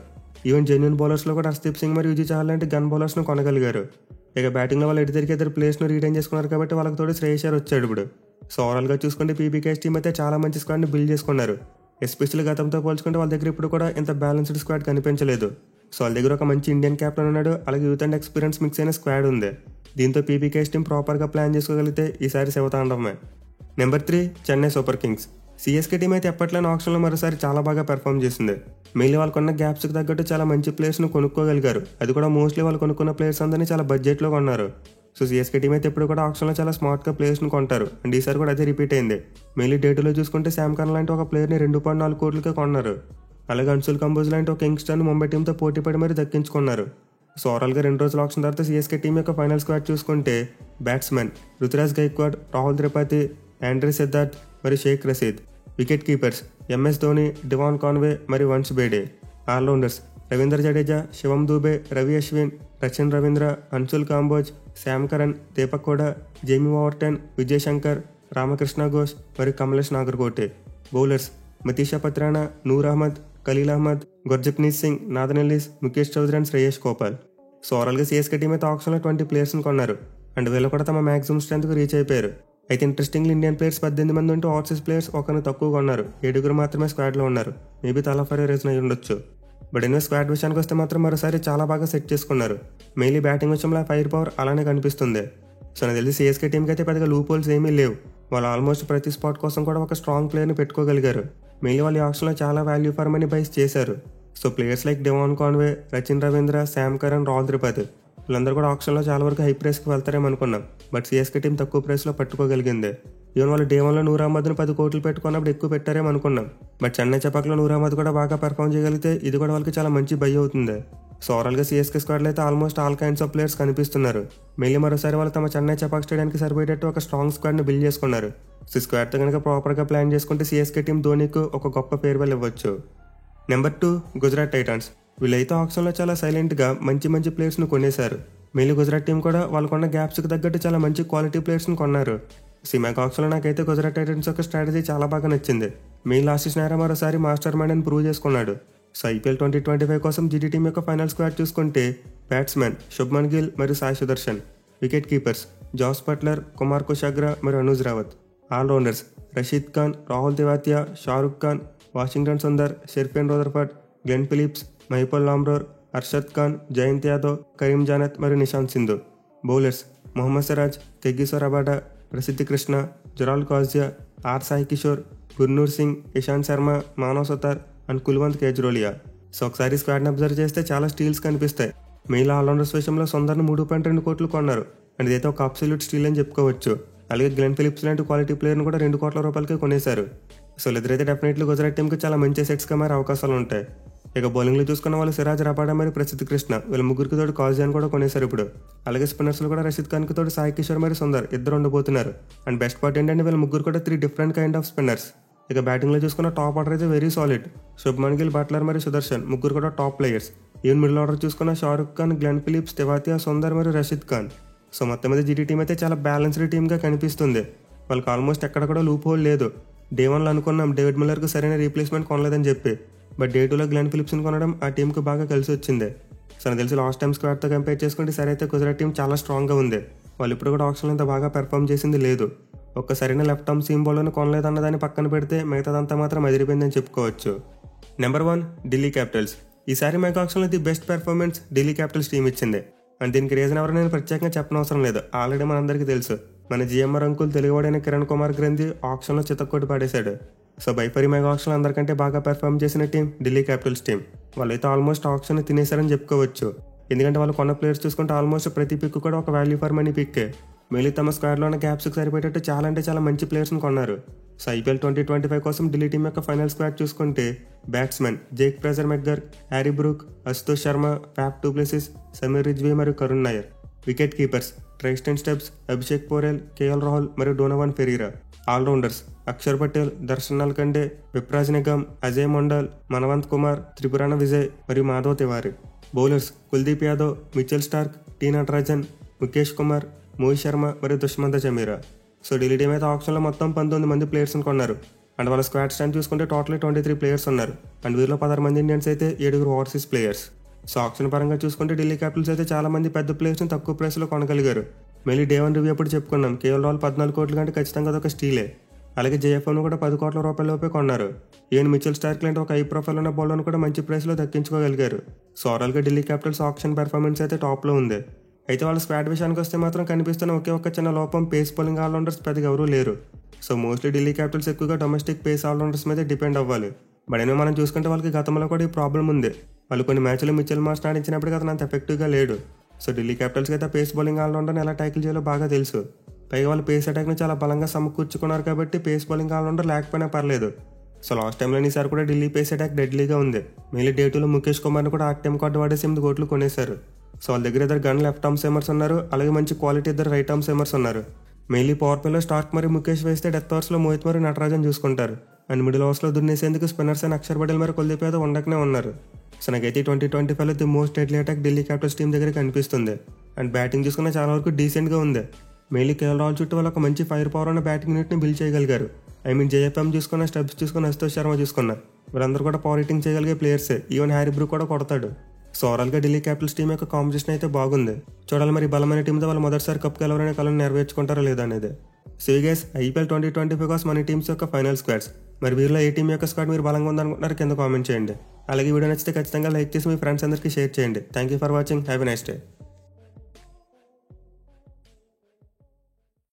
ఈవెన్ జెన్యూన్ బౌలర్స్లో కూడా హర్షదీప్ సింగ్ మరియు యుజీ చాహల్ లాంటి గన్ బౌలర్స్ను కొనగలిగారు. ఇక బ్యాటింగ్లో వాళ్ళు ఎటు తిరిగి ఇద్దరు ప్లేయర్స్ను రీటైన్ చేసుకున్నారు కాబట్టి వాళ్ళకి తోడు శ్రేయస్ అయ్యర్ వచ్చాడు ఇప్పుడు. సో ఓవరాల్గా చూసుకుంటే పీబీకేఎస్ టీం అయితే చాలా మంచి స్క్వాడ్ని బిల్డ్ చేసుకున్నారు. ఎస్పెషల్లీ గతంతో పోల్చుకుంటే వాళ్ళ దగ్గర ఇప్పుడు కూడా ఇంత బ్యాలెన్స్డ్ స్క్వాడ్ కనిపించలేదు. సో వాళ్ళ దగ్గర ఒక మంచి ఇండియన్ క్యాప్టెన్ ఉన్నాడు, అలాగే యూత్ అండ్ ఎక్స్పీరియన్స్ మిక్స్ అయిన స్క్వాడ్ ఉంది. దీంతో పీబీకేఎస్ టీం ప్రాపర్గా ప్లాన్ చేసుకోగలిగితే ఈసారి శివతాండవమే. Number 3 Chennai Super Kings. CSK team అయితే ఎప్పట్లేని ఆప్షన్లో మరోసారి చాలా బాగా పెర్ఫామ్ చేసింది. మెయిన్లీ వాళ్ళకున్న గ్యాప్స్కి తగ్గట్టు చాలా మంచి ప్లేయర్స్ను కొనుక్కోగలిగారు. అది కూడా మోస్ట్లీ వాళ్ళు కొనుక్కున్న ప్లేయర్స్ అందరినీ చాలా బడ్జెట్లో కొన్నారు. సో సిఎస్కే టీం అయితే ఎప్పుడు కూడా ఆప్షన్లో చాలా స్మార్ట్గా ప్లేయర్స్ని కొంటారు. అండ్ ఈసారి కూడా అదే రిపీట్ అయింది. మెయిన్లీ డేటులో చూసుకుంటే శామ్ కర్న్ లాంటి ఒక ప్లేయర్ని 2.4 కోట్లకే కొన్నారు. అలాగే అన్సుల్ కంబోజ్ లాంటి ఒక యంగ్స్టర్ని ముంబై టీంతో పోటీపడి మరీ దక్కించుకున్నారు. సో ఓవరాల్గా 2 రోజుల ఆప్షన్ తర్వాత సిఎస్కే టీం యొక్క ఫైనల్ స్క్వాడ్ చూసుకుంటే బ్యాట్స్మెన్ రుతురాజ్ గైక్వాడ్, రాహుల్ త్రిపాఠి, ఆండ్రీ సిద్ధార్థ్ మరియు Shaik Rasheed. Wicket keepers MS Dhoni, Devon Conway మరియు Vansh Bedi. Allrounders Ravindra Jadeja, Shivam Dube, Ravi Ashwin, Rachin Ravindra, Anshul Kamboj, Sam Curran, Deepak Hooda, Jamie Overton, Vijay Shankar, Ramakrishna Ghosh మరియు Kamlesh Nagarkoti. Bowlers Matheesha Pathirana, Noor Ahmad, Khaleel Ahmed, Gurjapneet Singh, Nathan Ellis, Mukesh Choudhary and Shreyas Gopal. So ఓవరాల్గా సిఎస్కే టీం అయితే ఆప్షన్లో 20 ప్లేయర్స్ని కొన్నారు. అండ్ వీళ్ళు కూడా తమ మ్యాక్సిమం స్ట్రెంత్కి రీచ్ అయిపోయారు. అయితే ఇంట్రెస్టింగ్లీ ఇండియన్ ప్లేయర్స్ 18 మంది ఉంటూ ఓవర్సీస్ ప్లేయర్స్ ఒకరిని తక్కువగా ఉన్నారు. 7 మాత్రమే స్క్వాడ్లో ఉన్నారు. మేబీ తలా ఫర్ రీజన్ అయి ఉండొచ్చు. బట్ ఎన్నో స్క్వాడ్ విషయానికి వస్తే మాత్రం మరోసారి చాలా బాగా సెట్ చేసుకున్నారు. మెయిన్లీ బ్యాటింగ్ విషయంలో ఫైర్ పవర్ అలానే కనిపిస్తుంది. సో నాకు తెలిసి సిఎస్కే టీంకి అయితే పెద్దగా లూప్ హోల్స్ ఏమీ లేవు. వాళ్ళు ఆల్మోస్ట్ ప్రతి స్పాట్ కోసం కూడా ఒక స్ట్రాంగ్ ప్లేయర్ని పెట్టుకోగలిగారు. మెయిన్లీ వాళ్ళు ఈ ఆప్షన్లో చాలా వాల్యూ ఫర్ మనీ బైస్ చేశారు. So players like Devon Conway, Rachin Ravindra, Sam Curran, Rahul Tripathi వీళ్ళందరూ కూడా ఆప్షన్లో చాలా వరకు హై ప్రైస్కి వెళ్తారేమో అనుకున్నాం. బట్ సిఎస్కే టీం తక్కువ ప్రైస్లో పట్టుకోగలిగింది. ఈవెన్ వాళ్ళు డే 1లో నూర్ అహ్మద్ను 10 కోట్లు పెట్టుకున్నప్పుడు ఎక్కువ పెట్టారేమో అనుకున్నాం. బట్ చెన్నై చెపాక్లో నూర్ అహ్మద్ కూడా బాగా పెర్ఫామ్ చేయగలిగితే ఇది కూడా వాళ్ళకి చాలా మంచి బై అవుతుంది. సో ఓవరాల్గా సిఎస్కే స్క్వాడ్లో అయితే almost all kinds of players కనిపిస్తున్నారు. మెయిన్లీ మరోసారి వాళ్ళు తమ చెన్నై చెపాక్ స్టేడియానికి సరిపోయేటట్టు ఒక స్ట్రాంగ్ స్క్వాడ్ని బిల్డ్ చేసుకున్నారు. సో స్క్వాడ్తో కనుక ప్రాపర్గా ప్లాన్ చేసుకుంటే సిఎస్కే టీం ధోనికి ఒక గొప్ప ఫేర్వెల్ ఇవ్వచ్చు. Number 2 Gujarat Titans. వీళ్ళైతే ఆప్షన్లో చాలా సైలెంట్గా మంచి ప్లేయర్స్ను కొనేశారు. మెయిన్లీ గుజరాత్ టీం కూడా వాళ్ళకున్న గ్యాప్స్కి తగ్గట్టు చాలా మంచి క్వాలిటీ ప్లేయర్స్ని కొన్నారు. సిమాక్ ఆప్షన్లో నాకైతే గుజరాత్ టైటన్స్ యొక్క స్ట్రాటజీ చాలా బాగా నచ్చింది. మెయిన్ ఆశీష్ నెహ్రా మరోసారి మాస్టర్ మైండ్ అని ప్రూవ్ చేసుకున్నాడు. సో ఐపీఎల్ 2025 కోసం జీటీ టీం యొక్క ఫైనల్ స్క్వాడ్ చూసుకుంటే బ్యాట్స్మెన్ శుభ్మన్ గిల్ మరియు Sai Sudharsan. Wicket keepers Jos Buttler, Kumar Kushagra మరియు Anuj Rawat. Allrounders Rashid Khan, Rahul Tewatia, Shahrukh Khan, Washington Sundar, Sherfane Rutherford, Glenn Phillips, Mahipal Lomror, Arshad Khan, Jayant Yadav, Karim Janat మరియు నిశాంత్ సింధు. బౌలర్స్ మొహమ్మద్ సిరాజ్, తెగ్గీశ్వర్ అబాడా, ప్రసిద్ధి కృష్ణ, జురాల్ కాజియా, R Sai Kishore, Gurnoor Singh, Ishant Sharma, Manav Sattar and Kulwant కేజ్రోలియా. So ఒకసారి స్క్వాడ్ని అబ్జర్వ్ చేస్తే చాలా స్టీల్స్ కనిపిస్తాయి. మెయిన్ ఆల్రౌండర్స్ విషయంలో సుందర్ని 3.2 కోట్లు కొన్నారు. అండ్ ఇదైతే ఒక అబ్సల్యూట్ స్టీల్ అని చెప్పుకోవచ్చు. అలాగే గ్లెన్ ఫిలిప్స్ లాంటి క్వాలిటీ ప్లేయర్ని కూడా 2 కోట్ల రూపాయలకే కొనేశారు. సో ఇద్దరైతే డెఫినెట్లీ గుజరాత్ టీంకి చాలా మంచి సెట్స్గా మారే అవకాశాలు ఉంటాయి. ఇక బౌలింగ్లో చూసుకున్న వాళ్ళు సిరాజ్ రబాడా మరియు ప్రసిద్ధ్ కృష్ణ వీళ్ళ ముగ్గురికి తోడు కాజియాన్ కూడా కొనేశారు ఇప్పుడు. అలాగే స్పిన్నర్స్లో కూడా రషీద్ ఖాన్కి తోడు సాయి కిషోర్ మరియు సుందర్ ఇద్దరు ఉండబోతున్నారు. అండ్ బెస్ట్ పార్ట్ ఏంటంటే వీళ్ళ ముగ్గురు కూడా 3 డిఫరెంట్ కైండ్ ఆఫ్ స్పిన్నర్స్. ఇక బ్యాటింగ్లో చూసుకున్న టాప్ ఆర్డర్ అయితే very solid. Shubman Gill, Buttler మరియు సుదర్శన్ ముగ్గురు కూడా top players. Even middle order చూసుకున్న షారుఖ్ ఖాన్, గ్లెన్ ఫిలిప్స్, తెవాతియా, సుందర్ మరియు రషీద్ ఖాన్. సో మొత్తం మీద జీటీ టీం అయితే చాలా బ్యాలెన్స్డ్ టీమ్గా కనిపిస్తుంది. వాళ్ళకి ఆల్మోస్ట్ ఎక్కడ కూడా లూప్ హోల్ లేదు. డే 1లో అనుకున్నాం డేవిడ్ మిల్లర్కు సరైన రీప్లేస్మెంట్ కొనలేదని చెప్పి, బట్ డే 2లో గ్లెన్ ఫిలిప్స్ని కొనడం ఆ టీంకు బాగా కలిసి వచ్చింది. సో నాకు తెలిసి లాస్ట్ టైం స్క్వాడ్తో కంపేర్ చేసుకుంటే సరే అయితే గుజరాత్ టీం చాలా స్ట్రాంగ్గా ఉంది. వాళ్ళు ఇప్పుడు కూడా ఆప్షన్లో ఇంత బాగా పెర్ఫామ్ చేసింది లేదు. ఒక్క సరైన లెఫ్ట్ ఆర్మ్ సీమ్ బౌలర్ని కొనలేదన్నదాన్ని పక్కన పెడితే మిగతాదంతా మాత్రం అదిరిపోయిందని చెప్పుకోవచ్చు. Number 1 Delhi Capitals. ఈసారి మెగా ఆప్షన్లో the best performance Delhi Capitals team ఇచ్చింది. అండ్ దీనికి రీజన్ ఎవరో నేను ప్రత్యేకంగా చెప్పనవసరం లేదు, ఆల్రెడీ మనందరికీ తెలుసు. మన జిఎంఆర్ అంకుల్ తెలుగువాడైన కిరణ్ కుమార్ గ్రంథి ఆప్షన్లో చితక్కొట్టి పడేశాడు. సో బైఫరీ మెగా ఆప్షన్లో అందరికంటే బాగా పెర్ఫామ్ చేసిన టీం ఢిల్లీ క్యాపిటల్స్ టీం. వాళ్ళైతే ఆల్మోస్ట్ ఆప్షన్ తినేశారని చెప్పుకోవచ్చు. ఎందుకంటే వాళ్ళు కొన్న ప్లేయర్స్ చూసుకుంటే ఆల్మోస్ట్ ప్రతి పిక్ కూడా ఒక వాల్యూ ఫర్ మనీ పిక్కే. మిగిలి తమ స్క్వాడ్లో ఉన్న గ్యాప్స్కి సరిపోయేటట్టు చాలా అంటే చాలా మంచి ప్లేయర్స్ని కొన్నారు. సో ఐపీఎల్ 2025 కోసం ఢిల్లీ టీం యొక్క ఫైనల్ స్క్వాడ్ చూసుకుంటే batsmen Jake Fraser McGurk, Harry Brook, Ashutosh Sharma, Faf du Plessis, Sameer Rizvi మరియు Karun Nair. Wicket keepers Tristan Stubbs, Abishek Porel, KL Rahul మరియు Donovan Ferreira. Allrounders Axar Patel, Darshan Nalkande, Vipraj Nigam, Ajay Mandal, Manvanth Kumar, Tripurana Vijay మరియు Madhav Tiwari. Bowlers Kuldeep Yadav, Mitchell Starc, T Natarajan, Mukesh Kumar, Mohit Sharma మరియు దుష్మంత చమీరా. సో ఢిల్లీ టీం అయితే ఆప్షన్లో మొత్తం 19 మంది ప్లేయర్స్ని కొన్నారు. అండ్ వాళ్ళ స్క్వాడ్ స్టాండ్ చూసుకుంటే టోటల్ 23 ప్లేయర్స్ ఉన్నారు. అండ్ వీరిలో 16 మంది ఇండియన్స్ అయితే 7 ఓవర్సీస్ ప్లేయర్స్. సో ఆప్షన్ పరంగా చూసుకుంటే ఢిల్లీ క్యాపిటల్స్ అయితే చాలా మంది పెద్ద ప్లేయర్స్ని తక్కువ ప్రైస్లో కొనగలిగారు. మళ్ళీ డే 1 రివ్యూ అప్పుడు చెప్పుకున్నాం కేఎల్ రాహుల్ 14 కోట్ల కంటే ఖచ్చితంగా అదొక స్టీలే. అలాగే జేఎఫ్ఎంను కూడా 10 కోట్ల రూపాయలలోపే కొన్నారు. ఈవెన్ మిచెల్ స్టార్క్ లాంటి ఒక హై ప్రొఫైల్ ఉన్న బౌలర్ను కూడా మంచి ప్రైస్లో దక్కించుకోగలిగారు. సో ఓవరాల్గా ఢిల్లీ క్యాపిటల్స్ ఆప్షన్ పెర్ఫార్మెన్స్ అయితే టాప్లో ఉంది. అయితే వాళ్ళ స్క్వాడ్ విషయానికి వస్తే మాత్రం కనిపిస్తున్న ఒకే ఒక్క చిన్న లోపం పేస్ బౌలింగ్ ఆల్రౌండర్స్ పెద్దగా ఎవరూ లేరు. సో మోస్ట్లీ ఢిల్లీ క్యాపిటల్స్ ఎక్కువగా డొమెస్టిక్ పేస్ ఆల్రౌండర్స్ మీద డిపెండ్ అవ్వాలి. బట్ అయినా మనం చూసుకుంటే వాళ్ళకి గతంలో కూడా ఈ ప్రాబ్లం ఉంది. వాళ్ళు కొన్ని మ్యాచ్లో మిచెల్ మార్ష్ ఆడించినప్పటికీ అతను అంత ఎఫెక్టివ్గా లేడు. సో ఢిల్లీ క్యాపిటల్స్కి అయితే పేస్ బౌలింగ్ ఆల్రౌండర్ని ఎలా ట్యాకిల్ చేయాలో బాగా తెలుసు. పైగా వాళ్ళు పేస్ అటాక్ని చాలా బలంగా సమకూర్చుకున్నారు కాబట్టి పేస్ బౌలింగ్ ఆల్రౌండర్ లేకపోయినా పర్లేదు. సో లాస్ట్ టైంలో ఈసారి కూడా ఢిల్లీ పేస్ అటాక్ డెడ్లీగా ఉంది. మెయిన్లీ డే 2లో ముఖేష్ కుమార్ని కూడా ఆర్టీఎం కార్డు వాడేసి 8 కోట్లు కొనేశారు. సో వాళ్ళ దగ్గర ఇద్దరు గన్ లెఫ్ట్ ఆర్మ్ సేమర్స్ ఉన్నారు, అలాగే మంచి క్వాలిటీ ఇద్దరు రైట్ ఆర్మ్ సేమర్స్ ఉన్నారు. మెయిన్లీ పవర్ ప్లేలో స్టార్క్ మరియు ముఖేష్ వేస్తే డెత్ ఓవర్స్లో మోహిత్ మరియు నటరాజన్ చూసుకుంటారు. అండ్ మిడిల్ ఓవర్స్లో దున్నేసేందుకు స్పిన్నర్స్ అయిన అక్షర్ పటేల్ మరియు కుల్దీప్ యాదవ్ ఉండకనే ఉన్నారు. సో నాకైతే 2025లో the most deadly attack Delhi Capitals team దగ్గర కనిపిస్తుంది. అండ్ బ్యాటింగ్ చూసుకున్న చాలా వరకు డీసెంట్గా ఉంది. మెయిన్లీ కేఎల్ రాహుల్ చుట్టూ వాళ్ళు ఒక మంచి ఫైర్ పవర్ ఉన్న బ్యాటింగ్ యూనిట్ని బిల్డ్ చేయగలిగారు. జేఎఫ్ఎం చూసుకున్న, స్టెబ్స్ చూసుకున్న, అశుతోష్ శర్మ చూసుకున్న వీళ్ళందరూ కూడా పవర్ హిట్టింగ్ చేయగలిగే ప్లేయర్సే. ఈవెన్ హ్యారీ బ్రూక్ కూడా కొడతాడు. సో ఓవరాల్గా ఢిల్లీ క్యాపిటల్స్ టీం యొక్క కాంపిటీషన్ అయితే బాగుంది. చూడాలి మరి బలమైన టీంతో వాళ్ళు మొదటిసారి కప్ గెలవాలనే కలను నెరవేర్చుకుంటారో లేదా అనేది. సో ఈ గైస్ ఐపీఎల్ 2025 కోసం మన టీమ్స్ యొక్క ఫైనల్ స్క్వాడ్స్. మరి వీరిలో ఏ టీం యొక్క స్క్వాడ్ మీరు బలంగా ఉందనుకుంటున్నారు కింద కామెంట్ చేయండి. అలాగే వీడియో నచ్చితే ఖచ్చితంగా లైక్ చేసి మీ ఫ్రెండ్స్ అందరికీ షేర్ చేయండి. Thank you for watching. Have a nice day.